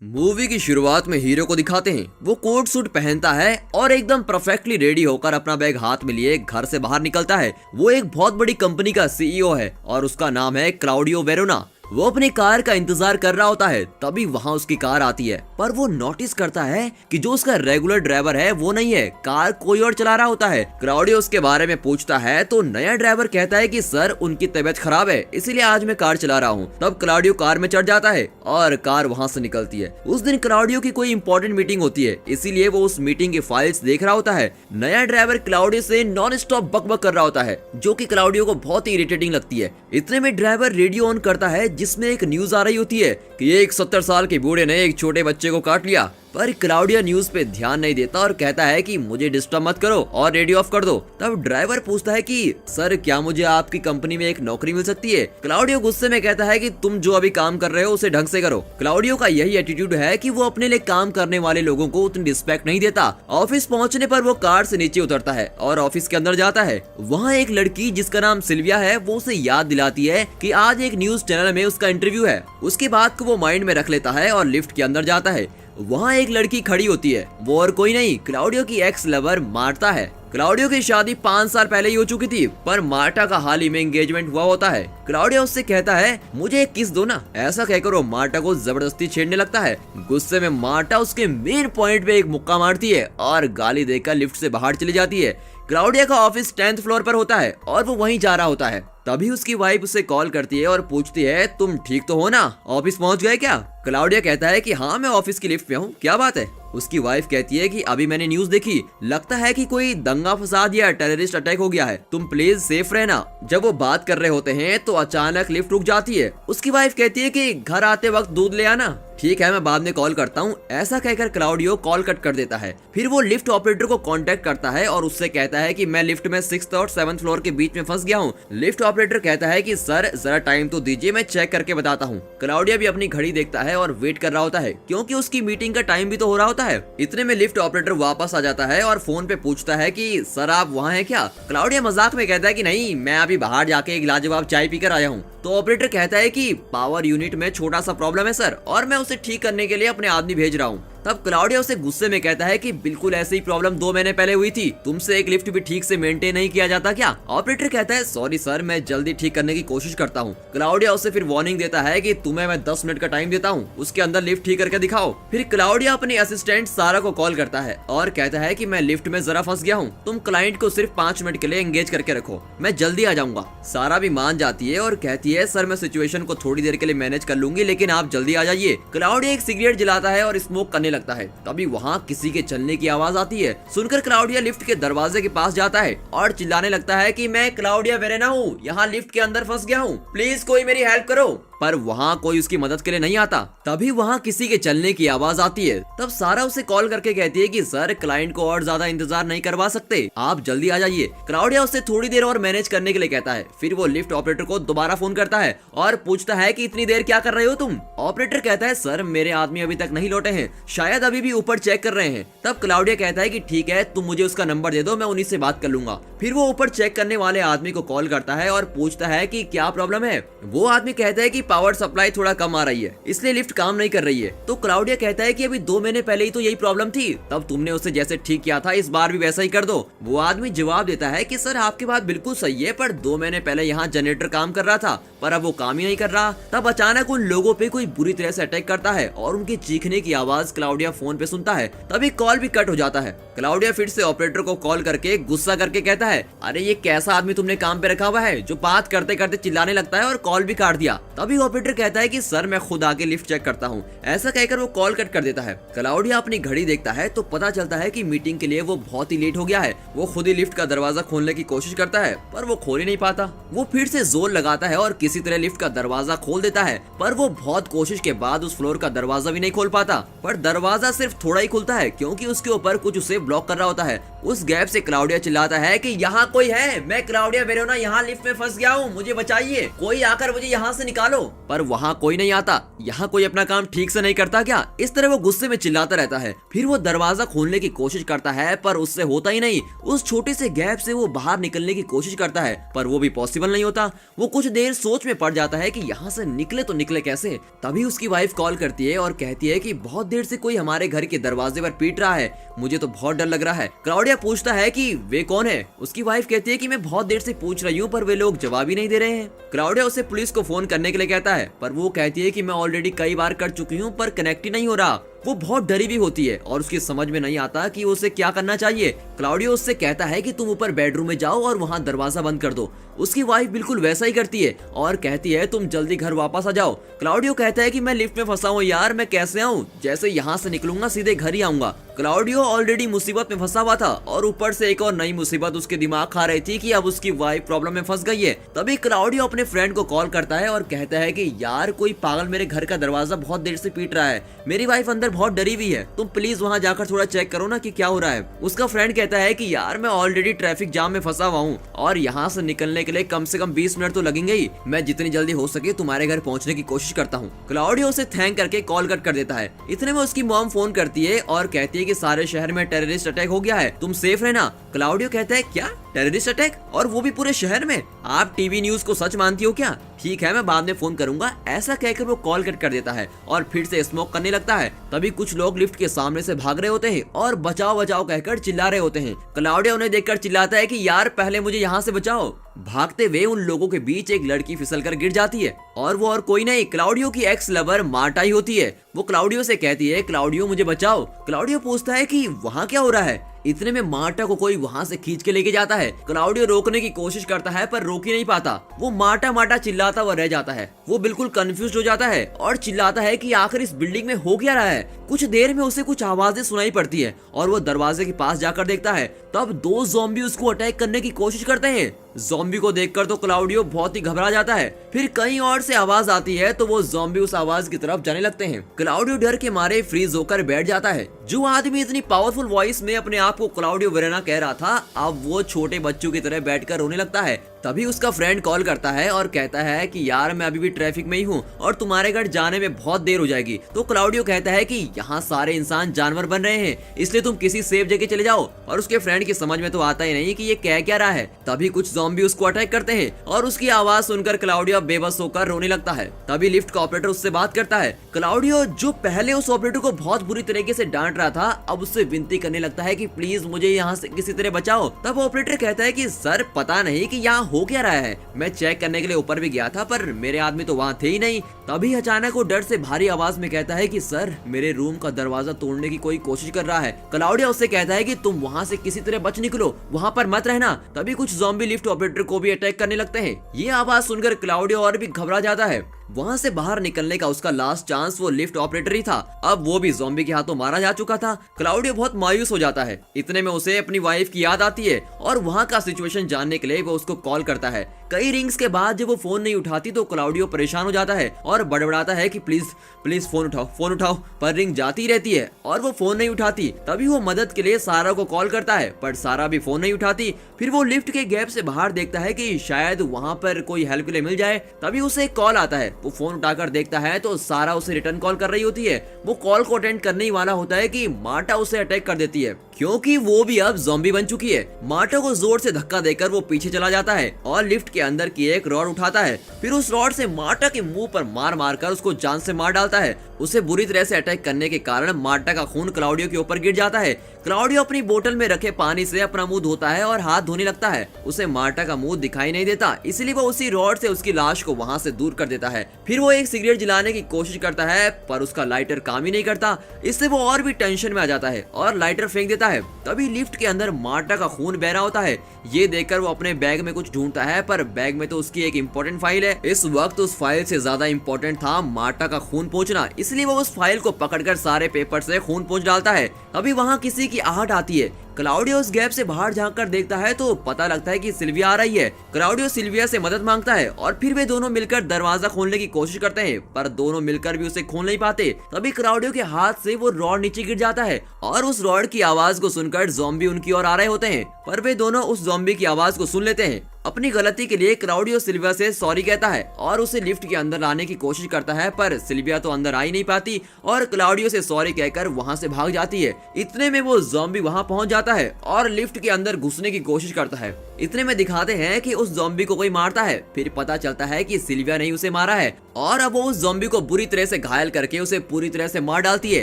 Movie की शुरुआत में हीरो को दिखाते हैं। वो कोट सूट पहनता है और एकदम परफेक्टली रेडी होकर अपना बैग हाथ में लिए घर से बाहर निकलता है। वो एक बहुत बड़ी कंपनी का सीईओ है और उसका नाम है क्लाउडियो वेरोना। वो अपनी कार का इंतजार कर रहा होता है, तभी वहाँ उसकी कार आती है। पर वो नोटिस करता है कि जो उसका रेगुलर ड्राइवर है वो नहीं है, कार कोई और चला रहा होता है। क्लाउडियो उसके बारे में पूछता है तो नया ड्राइवर कहता है कि सर उनकी तबीयत खराब है, इसीलिए आज मैं कार चला रहा हूँ। तब क्लाउडियो कार में चढ़ जाता है और कार वहाँ से निकलती है। उस दिन क्लाउडियो की कोई इंपॉर्टेंट मीटिंग होती है, इसीलिए वो उस मीटिंग की फाइल्स देख रहा होता है। नया ड्राइवर क्लाउडियो से नॉन स्टॉप बकबक कर रहा होता है, जो कि क्लाउडियो को बहुत ही इरिटेटिंग लगती है। इतने में ड्राइवर रेडियो ऑन करता है जिसमें एक न्यूज आ रही होती है कि एक 70 साल के बूढ़े ने एक छोटे बच्चे को काट लिया। पर क्लाउडियो न्यूज पे ध्यान नहीं देता और कहता है कि मुझे डिस्टर्ब मत करो और रेडियो ऑफ कर दो। तब ड्राइवर पूछता है कि सर क्या मुझे आपकी कंपनी में एक नौकरी मिल सकती है। क्लाउडियो गुस्से में कहता है कि तुम जो अभी काम कर रहे हो उसे ढंग से करो। क्लाउडियो का यही एटीट्यूड है कि वो अपने लिए काम करने वाले लोगों को उतनी रिस्पेक्ट नहीं देता। ऑफिस पहुंचने पर वो कार से नीचे उतरता है और ऑफिस के अंदर जाता है। वहाँ एक लड़की जिसका नाम सिल्विया है वो उसे याद दिलाती है कि आज एक न्यूज चैनल में उसका इंटरव्यू है। उसकी बात को वो माइंड में रख लेता है और लिफ्ट के अंदर जाता है। वहाँ एक लड़की खड़ी होती है, वो और कोई नहीं क्लाउडियो की एक्स लवर मार्टा है। क्लाउडियो की शादी 5 साल पहले ही हो चुकी थी, पर मार्टा का हाल ही में एंगेजमेंट हुआ होता है। क्लाउडियो उससे कहता है मुझे एक किस दो ना। ऐसा कहकर वो मार्टा को जबरदस्ती छेड़ने लगता है। गुस्से में मार्टा उसके मेन पॉइंट पे एक मुक्का मारती है और गाली देकर लिफ्ट से बाहर चली जाती है। क्लाउडिया का ऑफिस 10th फ्लोर पर होता है और वो वहीं जा रहा होता है। तभी उसकी वाइफ उसे कॉल करती है और पूछती है तुम ठीक तो हो ना, ऑफिस पहुंच गए क्या। क्लाउडिया कहता है कि हाँ मैं ऑफिस की लिफ्ट में हूँ, क्या बात है। उसकी वाइफ कहती है कि अभी मैंने न्यूज देखी, लगता है कि कोई दंगा फसाद या टेररिस्ट अटैक हो गया है, तुम प्लीज सेफ रहना। जब वो बात कर रहे होते हैं तो अचानक लिफ्ट रुक जाती है। उसकी वाइफ कहती है कि घर आते वक्त दूध ले आना। ठीक है मैं बाद में कॉल करता हूँ। ऐसा कहकर क्लाउडियो कॉल कट कर देता है। फिर वो लिफ्ट ऑपरेटर को कांटेक्ट करता है और उससे कहता है कि मैं लिफ्ट में 6th और 7th फ्लोर के बीच में फंस गया हूँ। लिफ्ट ऑपरेटर कहता है कि सर जरा टाइम तो दीजिए, मैं चेक करके बताता हूँ। क्लाउडिया भी अपनी घड़ी देखता है और वेट कर रहा होता है क्योंकि उसकी मीटिंग का टाइम भी तो हो रहा होता है। इतने में लिफ्ट ऑपरेटर वापस आ जाता है और फोन पे पूछता है कि सर आप वहाँ हैं क्या। क्लाउडिया मजाक में कहता है कि नहीं मैं अभी बाहर जाके एक लाजवाब चाय पीकर आया हूँ। तो ऑपरेटर कहता है कि पावर यूनिट में छोटा सा प्रॉब्लम है सर, और मैं उसे ठीक करने के लिए अपने आदमी भेज रहा हूँ। तब क्लाउडिया उसे गुस्से में कहता है कि बिल्कुल ऐसी ही प्रॉब्लम 2 महीने पहले हुई थी, तुमसे एक लिफ्ट भी ठीक से मेंटेन नहीं किया जाता क्या। ऑपरेटर कहता है सॉरी सर मैं जल्दी ठीक करने की कोशिश करता हूँ। क्लाउडिया उसे फिर वार्निंग देता है कि तुम्हें मैं 10 मिनट का टाइम देता हूँ, उसके अंदर लिफ्ट ठीक करके दिखाओ। फिर क्लाउडिया अपनी असिस्टेंट सारा को कॉल करता है और कहता है कि मैं लिफ्ट में जरा फंस गया हूँ, तुम क्लाइंट को सिर्फ 5 मिनट के लिए एंगेज करके रखो, मैं जल्दी आ जाऊंगा। सारा भी मान जाती है और कहती है सर मैं सिचुएशन को थोड़ी देर के लिए मैनेज कर लूंगी, लेकिन आप जल्दी आ जाइए। क्लाउडिया एक सिगरेट जलाता है और स्मोक करने लगता है। तभी वहाँ किसी के चलने की आवाज आती है। सुनकर क्लाउडिया लिफ्ट के दरवाजे के पास जाता है और चिल्लाने लगता है कि मैं क्लाउडिया वेरोना हूँ, यहाँ लिफ्ट के अंदर फंस गया हूँ, प्लीज कोई मेरी हेल्प करो। पर वहाँ कोई उसकी मदद के लिए नहीं आता। तभी वहाँ किसी के चलने की आवाज आती है। तब सारा उसे कॉल करके कहती है कि सर क्लाइंट को और ज्यादा इंतजार नहीं करवा सकते, आप जल्दी आ जाइए। क्लाउडिया उसे थोड़ी देर और मैनेज करने के लिए कहता है। फिर वो लिफ्ट ऑपरेटर को दोबारा फोन करता है और पूछता है कि इतनी देर क्या कर रहे हो तुम। ऑपरेटर कहता है सर मेरे आदमी अभी तक नहीं लौटे हैं, शायद अभी भी ऊपर चेक कर रहे हैं। तब क्लाउडिया कहता है कि ठीक है तुम मुझे उसका नंबर दे दो, मैं उन्हीं से बात कर लूंगा। फिर वो ऊपर चेक करने वाले आदमी को कॉल करता है और पूछता है कि क्या प्रॉब्लम है। वो आदमी कहता है कि पावर सप्लाई थोड़ा कम आ रही है, इसलिए लिफ्ट काम नहीं कर रही है। तो क्लाउडिया कहता है कि अभी 2 महीने पहले ही तो यही प्रॉब्लम थी, तब तुमने उसे जैसे ठीक किया था इस बार भी वैसा ही कर दो। वो आदमी जवाब देता है कि सर आपकी बात बिल्कुल सही है, पर 2 महीने पहले यहाँ जनरेटर काम कर रहा था, पर अब वो काम ही नहीं कर रहा। तब अचानक उन लोगों पे कोई बुरी तरह से अटैक करता है और उनकी चीखने की आवाज क्लाउडिया फोन पे सुनता है। तभी कॉल भी कट हो जाता है। क्लाउडिया फिर से ऑपरेटर को कॉल करके गुस्सा करके कहता है अरे ये कैसा आदमी तुमने काम पे रखा हुआ है जो बात करते करते चिल्लाने लगता है और कॉल भी काट दिया। तभी ऑपरेटर कहता है कि सर मैं खुद आके लिफ्ट चेक करता हूँ। ऐसा कहकर वो कॉल कट कर देता है। क्लाउडिया अपनी घड़ी देखता है तो पता चलता है कि मीटिंग के लिए वो बहुत ही लेट हो गया है। वो खुद ही लिफ्ट का दरवाजा खोलने की कोशिश करता है पर वो खोल ही नहीं पाता। वो फिर से जोर लगाता है और किसी तरह लिफ्ट का दरवाजा खोल देता है, पर वो बहुत कोशिश के बाद उस फ्लोर का दरवाजा भी नहीं खोल पाता। पर दरवाजा सिर्फ थोड़ा ही खुलता है क्योंकि उसके ऊपर कुछ उसे ब्लॉक कर रहा होता है। उस गैप से क्लाउडिया चिल्लाता है कि यहाँ कोई है, मैं क्लाउडिया वेरोना यहाँ लिफ्ट में फंस गया हूँ, मुझे बचाइए, कोई आकर मुझे यहाँ से निकालो। पर वहाँ कोई नहीं आता। यहाँ कोई अपना काम ठीक से नहीं करता क्या? इस तरह वो गुस्से में चिल्लाता रहता है। फिर वो दरवाजा खोलने की कोशिश करता है पर उससे होता ही नहीं। उस छोटे से गैप से वो बाहर निकलने की कोशिश करता है पर वो भी पॉसिबल नहीं होता। वो कुछ देर सोच में पड़ जाता है कि यहाँ से निकले तो निकले कैसे। तभी उसकी वाइफ कॉल करती है और कहती है कि बहुत देर से कोई हमारे घर के दरवाजे पर पीट रहा है, मुझे तो बहुत डर लग रहा है। क्लाउडिया पूछता है कि वे कौन है? उसकी वाइफ कहती है कि मैं बहुत देर से पूछ रही हूँ पर वे लोग जवाब ही नहीं दे रहे हैं। क्लाउडिया उसे पुलिस को फोन करने के लिए कहता है पर वो कहती है कि मैं ऑलरेडी कई बार कर चुकी हूँ पर कनेक्ट ही नहीं हो रहा। वो बहुत डरी भी होती है और उसकी समझ में नहीं आता कि उसे क्या करना चाहिए। क्लाउडियो उससे कहता है कि तुम ऊपर बेडरूम में जाओ और वहाँ दरवाजा बंद कर दो। उसकी वाइफ बिल्कुल वैसा ही करती है और कहती है तुम जल्दी घर वापस आ जाओ। क्लाउडियो कहता है कि मैं लिफ्ट में फंसा हूँ यार, मैं कैसे आऊँ? जैसे यहाँ से निकलूंगा सीधे घर ही आऊंगा। क्लाउडियो ऑलरेडी मुसीबत में फंसा हुआ था और ऊपर से एक और नई मुसीबत उसके दिमाग खा रही थी कि अब उसकी वाइफ प्रॉब्लम में फंस गई है। तभी क्लाउडियो अपने फ्रेंड को कॉल करता है और कहता है कि यार कोई पागल मेरे घर का दरवाजा बहुत देर से पीट रहा है, मेरी वाइफ अंदर बहुत डरी हुई है, तुम प्लीज वहाँ जाकर थोड़ा चेक करो ना कि क्या हो रहा है। उसका फ्रेंड कहता है कि यार मैं ऑलरेडी ट्रैफिक जाम में फंसा हुआ हूँ और यहाँ से निकलने के लिए कम से कम 20 मिनट तो लगेंगे ही, मैं जितनी जल्दी हो सके तुम्हारे घर पहुँचने की कोशिश करता हूँ। क्लाउडियो उसे थैंक करके कॉल कट कर देता है। इतने में उसकी मॉम फोन करती है और कहती है कि सारे शहर में टेररिस्ट अटैक हो गया है, तुम सेफ रहना। क्लाउडियो कहता है क्या टेररिस्ट अटैक, और वो भी पूरे शहर में? आप टीवी न्यूज को सच मानती हो क्या? ठीक है मैं बाद में फोन करूंगा। ऐसा कहकर वो कॉल कट कर देता है और फिर से स्मोक करने लगता है। तभी कुछ लोग लिफ्ट के सामने से भाग रहे होते हैं और बचाओ बचाओ कहकर चिल्ला रहे होते हैं। क्लाउडिया उन्हें देखकर चिल्लाता है कि यार पहले मुझे यहाँ से बचाओ। भागते हुए उन लोगों के बीच एक लड़की फिसलकर गिर जाती है और वो और कोई नहीं क्लाउडियो की एक्स लवर मार्टा ही होती है। वो क्लाउडियो से कहती है क्लाउडियो मुझे बचाओ। क्लाउडियो पूछता है कि वहाँ क्या हो रहा है। इतने में मार्टा को कोई वहाँ से खींच के लेके जाता है। क्लाउडियो रोकने की कोशिश करता है पर रोक ही नहीं पाता। वो मार्टा मार्टा चिल्लाता हुआ रह जाता है। वो बिल्कुल कंफ्यूज हो जाता है और चिल्लाता है कि आखिर इस बिल्डिंग में हो क्या रहा है। कुछ देर में उसे कुछ आवाजें सुनाई पड़ती है और वो दरवाजे के पास जाकर देखता है। तब 2 ज़ॉम्बी उसको अटैक करने की कोशिश करते हैं। ज़ॉम्बी को देखकर तो क्लाउडियो बहुत ही घबरा जाता है। फिर कहीं और से आवाज आती है तो वो ज़ॉम्बी उस आवाज की तरफ जाने लगते हैं। क्लाउडियो डर के मारे फ्रीज होकर बैठ जाता है। जो आदमी इतनी पावरफुल वॉइस में अपने आप को क्लाउडियो वेरोना कह रहा था, अब वो छोटे बच्चों की तरह बैठकर रोने लगता है। तभी उसका फ्रेंड कॉल करता है और कहता है कि यार मैं अभी भी ट्रैफिक में ही हूँ और तुम्हारे घर जाने में बहुत देर हो जाएगी। तो क्लाउडियो कहता है कि यहाँ सारे इंसान जानवर बन रहे हैं, इसलिए तुम किसी सेफ जगह चले जाओ। और उसके फ्रेंड की समझ में तो आता ही नहीं कि ये कह क्या रहा है। तभी कुछ ज़ॉम्बी उसको अटैक करते हैं और उसकी आवाज सुनकर क्लाउडियो बेबस होकर रोने लगता है। तभी लिफ्ट का ऑपरेटर उससे बात करता है। क्लाउडियो जो पहले उस ऑपरेटर को बहुत बुरी तरीके से डांट रहा था, अब उससे विनती करने लगता है कि प्लीज मुझे यहाँ से किसी तरह बचाओ। तब ऑपरेटर कहता है कि सर पता नहीं कि यहाँ हो क्या रहा है, मैं चेक करने के लिए ऊपर भी गया था पर मेरे आदमी तो वहाँ थे ही नहीं। तभी अचानक वो डर से भारी आवाज में कहता है कि सर मेरे रूम का दरवाजा तोड़ने की कोई कोशिश कर रहा है। क्लाउडिया उससे कहता है कि तुम वहाँ से किसी तरह बच निकलो, वहाँ पर मत रहना। तभी कुछ ज़ॉम्बी लिफ्ट ऑपरेटर को भी अटैक करने लगते हैं। ये आवाज सुनकर क्लाउडिया और भी घबरा जाता है। वहाँ से बाहर निकलने का उसका लास्ट चांस वो लिफ्ट ऑपरेटर ही था। अब वो भी ज़ॉम्बी के हाथों मारा जा चुका था। क्लाउडियो बहुत मायूस हो जाता है। इतने में उसे अपनी वाइफ की याद आती है और वहाँ का सिचुएशन जानने के लिए वो उसको कॉल करता है। कई रिंग्स के बाद जब वो फोन नहीं उठाती तो क्लाउडियो परेशान हो जाता है और बड़बड़ाता है कि प्लीज प्लीज फोन उठाओ, पर रिंग जाती रहती है और वो फोन नहीं उठाती। तभी वो मदद के लिए सारा को कॉल करता है पर सारा भी फोन नहीं उठाती। फिर वो लिफ्ट के गैप से बाहर देखता है कि शायद वहाँ पर कोई हेल्प के लिए मिल जाए। तभी उसे एक कॉल आता है। वो फोन उठाकर देखता है तो सारा उसे रिटर्न कॉल कर रही होती है। वो कॉल को अटेंड करने ही वाला होता है कि मार्टा उसे अटैक कर देती है क्योंकि वो भी अब ज़ॉम्बी बन चुकी है। मार्टा को जोर से धक्का देकर वो पीछे चला जाता है और लिफ्ट के अंदर की एक रॉड उठाता है। फिर उस रॉड से मार्टा के मुंह पर मार कर उसको जान से मार डालता है। उसे बुरी तरह से अटैक करने के कारण मार्टा का खून क्लाउडियो के ऊपर गिर जाता है। क्लाउडियो अपनी बोतल में रखे पानी से अपना मुंह धोता है और हाथ धोने लगता है। उसे मार्टा का मुंह दिखाई नहीं देता, इसलिए वो उसी रॉड से उसकी लाश को वहाँ से दूर कर देता है। फिर वो एक सिगरेट जलाने की कोशिश करता है पर उसका लाइटर काम ही नहीं करता। इससे वो और भी टेंशन में आ जाता है और लाइटर फेंक देता है। तभी लिफ्ट के अंदर मार्टा का खून बह रहा होता है। ये देखकर वो अपने बैग में कुछ ढूंढता है पर बैग में तो उसकी एक इम्पोर्टेंट फाइल है। इस वक्त उस फाइल से ज्यादा इम्पोर्टेंट था मार्टा का खून पोंछना, इसलिए वो उस फाइल को पकड़कर सारे पेपर से खून पोंछ डालता है। अभी वहाँ किसी की आहट आती है। क्लाउडियो उस गैप से बाहर झांक कर देखता है तो पता लगता है कि सिल्विया आ रही है। क्लाउडियो सिल्विया से मदद मांगता है और फिर वे दोनों मिलकर दरवाजा खोलने की कोशिश करते हैं, पर दोनों मिलकर भी उसे खोल नहीं पाते। तभी क्लाउडियो के हाथ से वो रॉड नीचे गिर जाता है और उस रॉड की आवाज को सुनकर ज़ॉम्बी उनकी ओर आ रहे होते हैं, पर वे दोनों उस ज़ॉम्बी की आवाज को सुन लेते हैं। अपनी गलती के लिए क्लाउडियो सिल्विया से सॉरी कहता है और उसे लिफ्ट के अंदर लाने की कोशिश करता है, पर सिल्विया तो अंदर आ ही नहीं पाती और क्लाउडियो से सॉरी कहकर वहां से भाग जाती है। इतने में वो ज़ॉम्बी वहां पहुंच जाता है और लिफ्ट के अंदर घुसने की कोशिश करता है। इतने में दिखाते हैं कि उस ज़ॉम्बी को कोई मारता है, फिर पता चलता है कि सिल्विया ने उसे मारा है और अब वो उस ज़ॉम्बी को बुरी तरह से घायल करके उसे पूरी तरह से मार डालती है।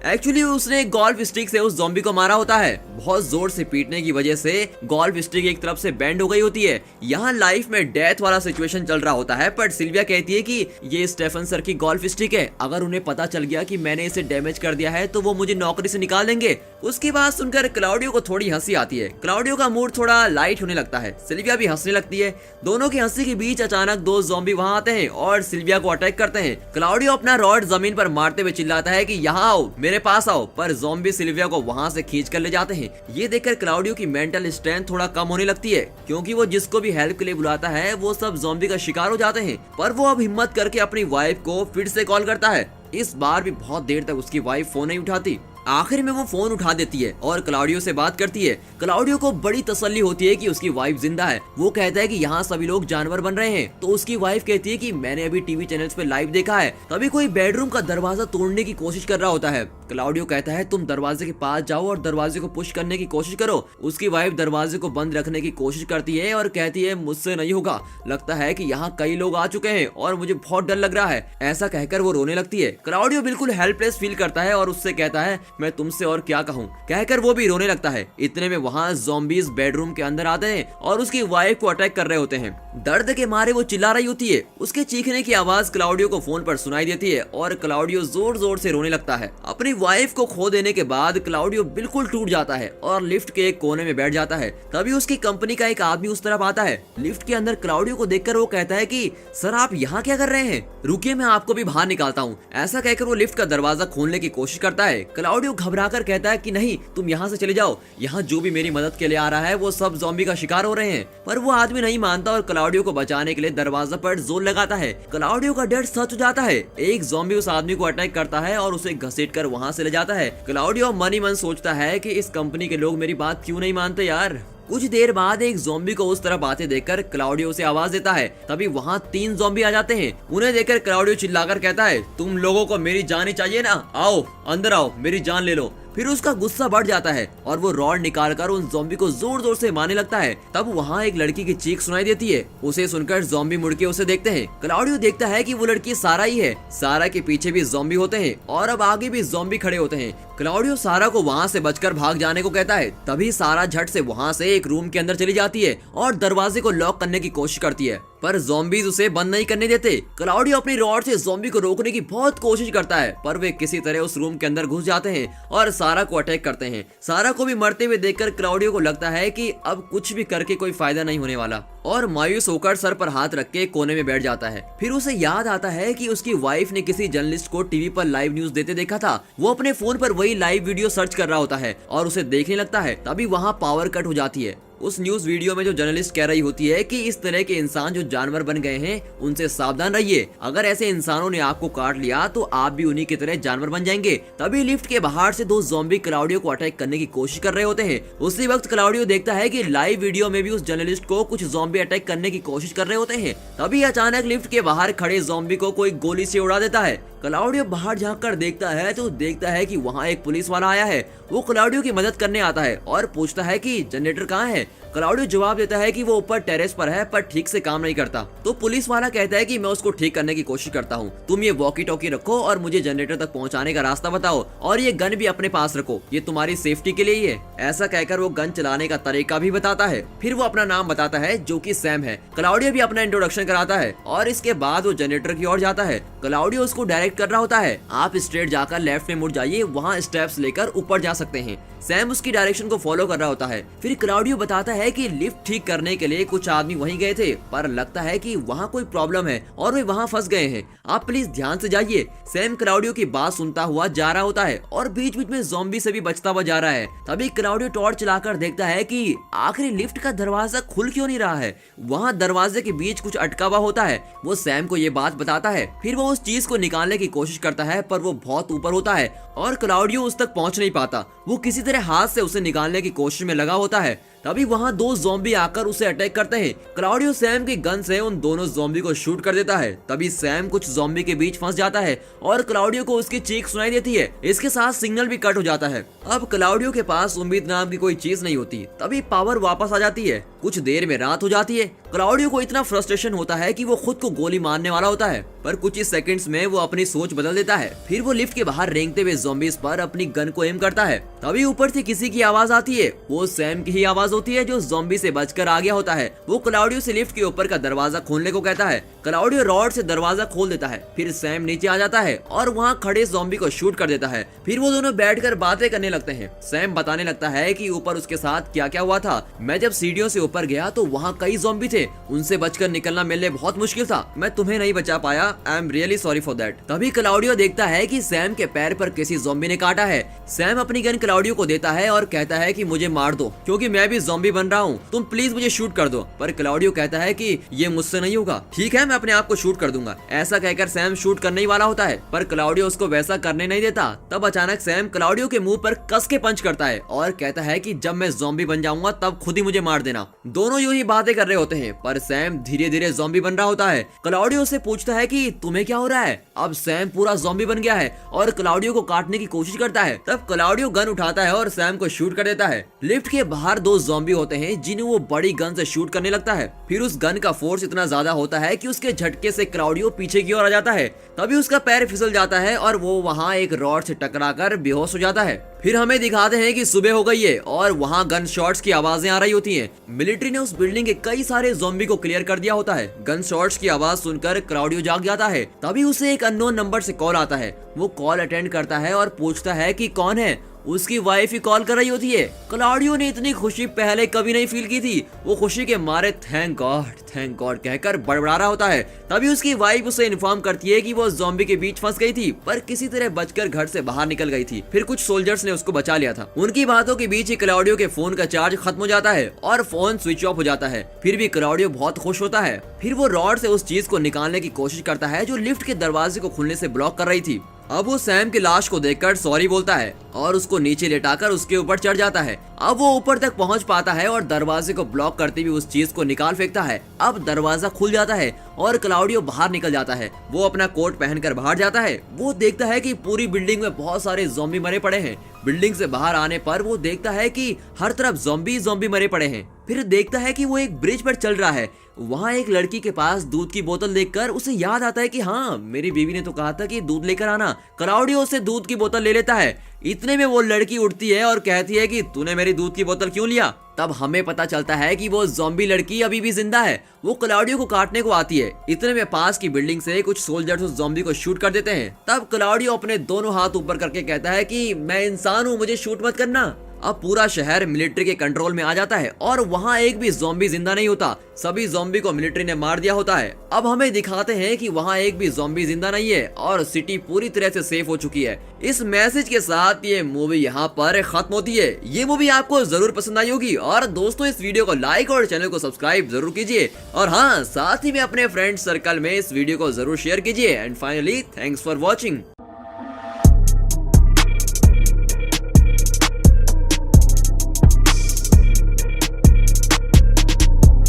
एक्चुअली उसने एक गोल्फ स्टिक से उस ज़ॉम्बी को मारा होता है। बहुत जोर से पीटने की वजह से गोल्फ स्टिक एक तरफ से बेंड हो गई होती है। यहाँ लाइफ में डेथ वाला सिचुएशन चल रहा होता है, पर सिल्विया कहती है कि ये स्टेफन सर की गोल्फ स्टिक है, अगर उन्हें पता चल गया कि मैंने इसे डैमेज कर दिया है तो वो मुझे नौकरी से निकाल देंगे। उसकी बात सुनकर क्लाउडियो को थोड़ी हंसी आती है। क्लाउडियो का मूड थोड़ा लाइट होने लगता है, सिल्विया भी हंसने लगती है। दोनों की हंसी के बीच अचानक दो ज़ॉम्बी वहां आते हैं और सिल्विया को अटैक करते हैं। क्लाउडियो अपना रॉड जमीन पर मारते हुए चिल्लाता है कि यहाँ आओ, मेरे पास आओ, पर ज़ॉम्बी सिल्विया को वहां से खींच कर ले जाते हैं। ये देखकर क्लाउडियो की मेंटल स्ट्रेंथ थोड़ा कम होने लगती है, क्योंकि वो जिसको भी हेल्प के लिए बुलाता है वो सब ज़ॉम्बी का शिकार हो जाते हैं। पर वो अब हिम्मत करके अपनी वाइफ को फिर से कॉल करता है। इस बार भी बहुत देर तक उसकी वाइफ फोन नहीं उठाती। आखिर में वो फोन उठा देती है और क्लाउडियो से बात करती है। क्लाउडियो को बड़ी तसल्ली होती है कि उसकी वाइफ जिंदा है। वो कहता है कि यहाँ सभी लोग जानवर बन रहे हैं, तो उसकी वाइफ कहती है कि मैंने अभी टीवी चैनल्स पे लाइव देखा है, तभी कोई बेडरूम का दरवाजा तोड़ने की कोशिश कर रहा होता है। क्लाउडियो कहता है तुम दरवाजे के पास जाओ और दरवाजे को पुश करने की कोशिश करो। उसकी वाइफ दरवाजे को बंद रखने की कोशिश करती है और कहती है मुझसे नहीं होगा, लगता है कि यहाँ कई लोग आ चुके हैं और मुझे बहुत डर लग रहा है। ऐसा कहकर वो रोने लगती है। क्लाउडियो बिल्कुल हेल्पलेस फील करता है और उससे कहता है मैं तुमसे और क्या कहूँ, कहकर वो भी रोने लगता है। इतने में वहाँ ज़ॉम्बीज बेडरूम के अंदर आते हैं और उसकी वाइफ को अटैक कर रहे होते हैं। दर्द के मारे वो चिल्ला रही होती है। उसके चीखने की आवाज क्लाउडियो को फोन पर सुनाई देती है और क्लाउडियो जोर जोर से रोने लगता है। अपनी वाइफ को खो देने के बाद क्लाउडियो बिल्कुल टूट जाता है और लिफ्ट के एक कोने में बैठ जाता है। तभी उसकी कंपनी का एक आदमी उस तरफ आता है। लिफ्ट के अंदर क्लाउडियो को देखकर वो कहता है कि सर आप यहाँ क्या कर रहे हैं, रुकिए मैं आपको भी बाहर निकालता हूँ। ऐसा कहकर वो लिफ्ट का दरवाजा खोलने की कोशिश करता है। क्लाउडियो घबराकर कहता है कि नहीं तुम यहाँ से चले जाओ, यहाँ जो भी मेरी मदद के लिए आ रहा है वो सब ज़ॉम्बी का शिकार हो रहे हैं। पर वो आदमी नहीं मानता और क्लाउडियो को बचाने के लिए दरवाजा पर जोर लगाता है। क्लाउडियो का डर सच हो जाता है। एक ज़ॉम्बी उस आदमी को अटैक करता है और उसे घसीटकर वहाँ से ले जाता है। क्लाउडियो मन ही मन सोचता है कि इस कंपनी के लोग मेरी बात क्यों नहीं मानते यार। कुछ देर बाद एक ज़ॉम्बी को उस तरफ आते देखकर क्लाउडियो उसे आवाज देता है। तभी वहाँ 3 ज़ॉम्बी आ जाते हैं। उन्हें देखकर क्लाउडियो चिल्लाकर कहता है तुम लोगों को मेरी जान ही चाहिए ना, आओ अंदर आओ, मेरी जान ले लो। फिर उसका गुस्सा बढ़ जाता है और वो रॉड निकालकर उन ज़ॉम्बी को जोर जोर से मारने लगता है। तब वहाँ एक लड़की की चीख सुनाई देती है। उसे सुनकर ज़ॉम्बी मुड़ के उसे देखते हैं। क्लाउडियो देखता है कि वो लड़की सारा ही है। सारा के पीछे भी ज़ॉम्बी होते हैं और अब आगे भी ज़ॉम्बी खड़े होते हैं। क्लाउडियो सारा को वहाँ से बचकर भाग जाने को कहता है। तभी सारा झट से वहाँ से एक रूम के अंदर चली जाती है और दरवाजे को लॉक करने की कोशिश करती है, पर ज़ॉम्बीज उसे बंद नहीं करने देते। क्लाउडियो अपनी रॉड से ज़ॉम्बी को रोकने की बहुत कोशिश करता है, पर वे किसी तरह उस रूम के अंदर घुस जाते हैं और सारा को अटैक करते हैं। सारा को भी मरते हुए देखकर क्लाउडियो को लगता है कि अब कुछ भी करके कोई फायदा नहीं होने वाला और मायूस होकर सर पर हाथ रख के कोने में बैठ जाता है। फिर उसे याद आता है कि उसकी वाइफ ने किसी जर्नलिस्ट को टीवी पर लाइव न्यूज देते देखा था। वो अपने फोन पर वही लाइव वीडियो सर्च कर रहा होता है और उसे देखने लगता है। तभी वहाँ पावर कट हो जाती है। उस न्यूज वीडियो में जो जर्नलिस्ट कह रही होती है कि इस तरह के इंसान जो जानवर बन गए हैं उनसे सावधान रहिए, अगर ऐसे इंसानों ने आपको काट लिया तो आप भी उन्हीं की तरह जानवर बन जाएंगे। तभी लिफ्ट के बाहर से 2 ज़ॉम्बी क्लाउडियो को अटैक करने की कोशिश कर रहे होते हैं। उसी वक्त क्लाउडियो देखता है कि लाइव वीडियो में भी उस जर्नलिस्ट को कुछ ज़ॉम्बी अटैक करने की कोशिश कर रहे होते हैं। तभी अचानक लिफ्ट के बाहर खड़े ज़ॉम्बी को कोई गोली से उड़ा देता है। क्लाउडियो बाहर झांक कर देखता है तो देखता है कि वहाँ एक पुलिस वाला आया है। वो क्लाउडियो की मदद करने आता है और पूछता है कि जनरेटर कहाँ है। क्लाउडियो जवाब देता है कि वो ऊपर टेरेस पर है पर ठीक से काम नहीं करता। तो पुलिस वाला कहता है कि मैं उसको ठीक करने की कोशिश करता हूँ, तुम ये वॉकी टॉकी रखो और मुझे जनरेटर तक पहुँचाने का रास्ता बताओ और ये गन भी अपने पास रखो, ये तुम्हारी सेफ्टी के लिए ही है। ऐसा कहकर वो गन चलाने का तरीका भी बताता है। फिर वो अपना नाम बताता है जो कि सैम है। क्लाउडियो भी अपना इंट्रोडक्शन कराता है और इसके बाद वो जनरेटर की ओर जाता है। क्लाउडियो उसको डायरेक्ट कर रहा होता है, आप स्ट्रेट जाकर लेफ्ट में मुड़ जाइए, वहाँ स्टेप्स लेकर ऊपर जा सकते हैं। सैम उसकी डायरेक्शन को फॉलो कर रहा होता है। फिर क्लाउडियो बताता है है कि लिफ्ट ठीक करने के लिए कुछ आदमी वहीं गए थे, पर लगता है कि वहाँ कोई प्रॉब्लम है और वे वहाँ फंस गए हैं। आप प्लीज ध्यान से जाइए। सैम क्लाउडियो की बात सुनता हुआ जा रहा होता है और बीच बीच में ज़ॉम्बी से भी बचता हुआ जा रहा है। तभी क्लाउडियो टॉर्च चलाकर देखता है कि आखिर लिफ्ट का दरवाजा खुल क्यों नहीं रहा है। वहाँ दरवाजे के बीच कुछ अटका हुआ होता है। वो सैम को ये बात बताता है। फिर वो उस चीज को निकालने की कोशिश करता है, पर वो बहुत ऊपर होता है और क्लाउडियो उस तक पहुंच नहीं पाता। वो किसी तरह हाथ से उसे निकालने की कोशिश में लगा होता है। तभी वहाँ दो ज़ॉम्बी आकर उसे अटैक करते हैं। क्लाउडियो सैम की गन से उन दोनों ज़ॉम्बी को शूट कर देता है। तभी सैम कुछ ज़ॉम्बी के बीच फंस जाता है और क्लाउडियो को उसकी चीख सुनाई देती है। इसके साथ सिग्नल भी कट हो जाता है। अब क्लाउडियो के पास उम्मीद नाम की कोई चीज नहीं होती। तभी पावर वापस आ जाती है। कुछ देर में रात हो जाती है। क्लाउडियो को इतना फ्रस्ट्रेशन होता है कि वो खुद को गोली मारने वाला होता है, पर कुछ ही सेकंड्स में वो अपनी सोच बदल देता है। फिर वो लिफ्ट के बाहर रेंगते हुए ज़ॉम्बीज़ पर अपनी गन को एम करता है। तभी ऊपर से किसी की आवाज आती है। वो सैम की ही आवाज होती है जो ज़ॉम्बी से बचकर आ गया होता है। वो क्लाउडियो से लिफ्ट के ऊपर का दरवाजा खोलने को कहता है। क्लाउडियो रॉड से दरवाजा खोल देता है। फिर सैम नीचे आ जाता है और वहाँ खड़े ज़ॉम्बी को शूट कर देता है। फिर वो दोनों बैठकर बातें करने लगते हैं। सैम बताने लगता है कि ऊपर उसके साथ क्या क्या हुआ था। मैं जब सीढ़ियों से ऊपर गया तो वहाँ कई ज़ॉम्बी थे, उनसे बचकर निकलना मेरे लिए बहुत मुश्किल था। मैं तुम्हें नहीं बचा पाया। I am really sorry for that. तभी क्लाउडियो देखता है कि सैम के पैर पर किसी ज़ॉम्बी ने काटा है। सैम अपनी गन क्लाउडियो को देता है और कहता है कि मुझे मार दो, क्योंकि मैं भी ज़ॉम्बी बन रहा हूँ। तुम प्लीज मुझे शूट कर दो। पर क्लाउडियो कहता है कि ये मुझसे नहीं होगा। ठीक है, मैं अपने आप को शूट कर दूंगा। ऐसा कहकर सैम शूट करने ही वाला होता है, पर क्लाउडियो उसको वैसा करने नहीं देता। तब अचानक सैम क्लाउडियो के मुंह पर कस के पंच करता है और कहता है कि जब मैं ज़ॉम्बी बन जाऊंगा तब खुद ही मुझे मार देना। दोनों यूं ही बातें कर रहे होते हैं, पर सैम धीरे धीरे ज़ॉम्बी बन रहा होता है। क्लाउडियो से पूछता है कि तुम्हें क्या हो रहा है। अब सैम पूरा ज़ॉम्बी बन गया है और क्लाउडियो को काटने की कोशिश करता है। तब क्लाउडियो गन उठाता है और सैम को शूट कर देता है। लिफ्ट के बाहर दो ज़ॉम्बी होते हैं जिन्हें वो बड़ी गन से शूट करने लगता है। फिर उस गन का फोर्स इतना ज्यादा होता है कि उसके झटके से क्लाउडियो पीछे की ओर आ जाता है। तभी उसका पैर फिसल जाता है और वो वहाँ एक रॉड से टकराकर बेहोश हो जाता है। फिर हमें दिखाते हैं कि सुबह हो गई है और वहाँ गन शॉट्स की आवाजें आ रही होती हैं। मिलिट्री ने उस बिल्डिंग के कई सारे ज़ॉम्बी को क्लियर कर दिया होता है। गन शॉट्स की आवाज सुनकर क्लाउडियो जाग जाता है। तभी उसे एक अननोन नंबर से कॉल आता है। वो कॉल अटेंड करता है और पूछता है कि कौन है। उसकी वाइफ ही कॉल कर रही होती है। क्लाउडियो ने इतनी खुशी पहले कभी नहीं फील की थी। वो खुशी के मारे थैंक गॉड कहकर बड़बड़ा रहा होता है। तभी उसकी वाइफ उसे इन्फॉर्म करती है कि वो ज़ॉम्बी के बीच फंस गई थी, पर किसी तरह बचकर घर से बाहर निकल गई थी। फिर कुछ सोल्जर्स ने उसको बचा लिया था। उनकी बातों के बीच ही क्लाउडियो के फोन का चार्ज खत्म हो जाता है और फोन स्विच ऑफ हो जाता है। फिर भी क्लाउडियो बहुत खुश होता है। फिर वो रॉड से उस चीज को निकालने की कोशिश करता है जो लिफ्ट के दरवाजे को खुलने से ब्लॉक कर रही थी। अब वो सैम की लाश को देखकर सॉरी बोलता है और उसको नीचे लेटाकर उसके ऊपर चढ़ जाता है। अब वो ऊपर तक पहुंच पाता है और दरवाजे को ब्लॉक करते हुए उस चीज को निकाल फेंकता है। अब दरवाजा खुल जाता है और क्लाउडियो बाहर निकल जाता है। वो अपना कोट पहनकर बाहर जाता है। वो देखता है कि पूरी बिल्डिंग में बहुत सारे ज़ॉम्बी मरे पड़े हैं। बिल्डिंग से बाहर आने पर वो देखता है कि हर तरफ ज़ॉम्बी मरे पड़े हैं। फिर देखता है कि वो एक ब्रिज पर चल रहा है। वहाँ एक लड़की के पास दूध की बोतल देखकर उसे याद आता है कि हाँ, मेरी बीवी ने तो कहा था कि दूध लेकर आना। क्लाउडियो उसे दूध की बोतल ले लेता है। इतने में वो लड़की उठती है और कहती है कि तूने मेरी दूध की बोतल क्यों लिया। तब हमें पता चलता है कि वो ज़ॉम्बी लड़की अभी भी जिंदा है। वो क्लाउडियो को काटने को आती है। इतने में पास की बिल्डिंग से कुछ सोल्जर्स उस ज़ॉम्बी को शूट कर देते हैं। तब क्लाउडियो अपने दोनों हाथ ऊपर करके कहता है कि मैं इंसान हूँ, मुझे शूट मत करना। अब पूरा शहर मिलिट्री के कंट्रोल में आ जाता है और वहाँ एक भी ज़ॉम्बी जिंदा नहीं होता। सभी ज़ॉम्बी को मिलिट्री ने मार दिया होता है। अब हमें दिखाते हैं कि वहाँ एक भी ज़ॉम्बी जिंदा नहीं है और सिटी पूरी तरह से सेफ हो चुकी है। इस मैसेज के साथ ये मूवी यहाँ पर खत्म होती है। ये मूवी आपको जरूर पसंद आई होगी और दोस्तों इस वीडियो को लाइक और चैनल को सब्सक्राइब जरूर कीजिए और हाँ, साथ ही में अपने फ्रेंड सर्कल में इस वीडियो को जरूर शेयर कीजिए। And finally thanks for watching.